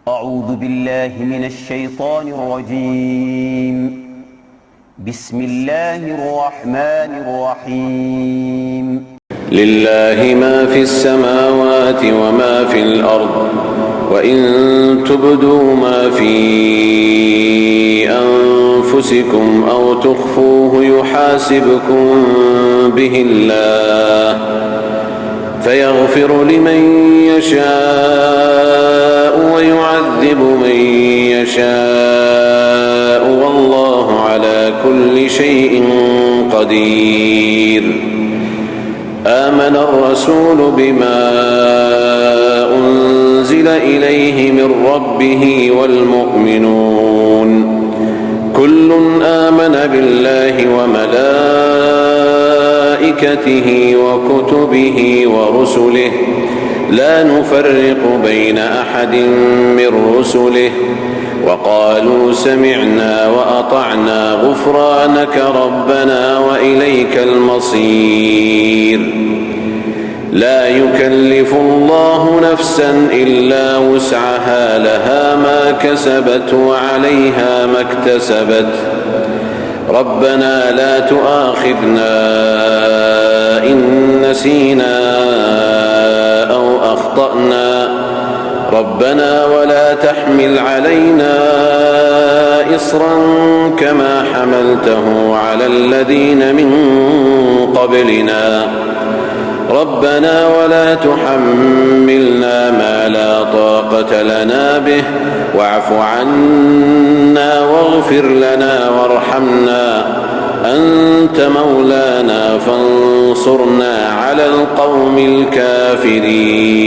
أعوذ بالله من الشيطان الرجيم. بسم الله الرحمن الرحيم. لله ما في السماوات وما في الأرض، وإن تبدوا ما في أنفسكم أو تخفوه يحاسبكم به الله، فيغفر لمن يشاء ويعذب من يشاء، والله على كل شيء قدير. آمن الرسول بما أنزل إليه من ربه والمؤمنون كل آمن بالله وملائكته وكتبه ورسله، لا نفرق بين أحد من رسله، وقالوا سمعنا وأطعنا غفرانك ربنا وإليك المصير. لا يكلف الله نفسا إلا وسعها، لها ما كسبت وعليها ما اكتسبت. ربنا لا تؤاخذنا إن نسينا أو أخطأنا، ربنا ولا تحمل علينا إصرا كما حملته على الذين من قبلنا، ربنا ولا تحملنا ما لا طاقة لنا به، واعف عنا واغفر لنا وارحمنا، أنت مولانا فانصرنا على القوم الكافرين.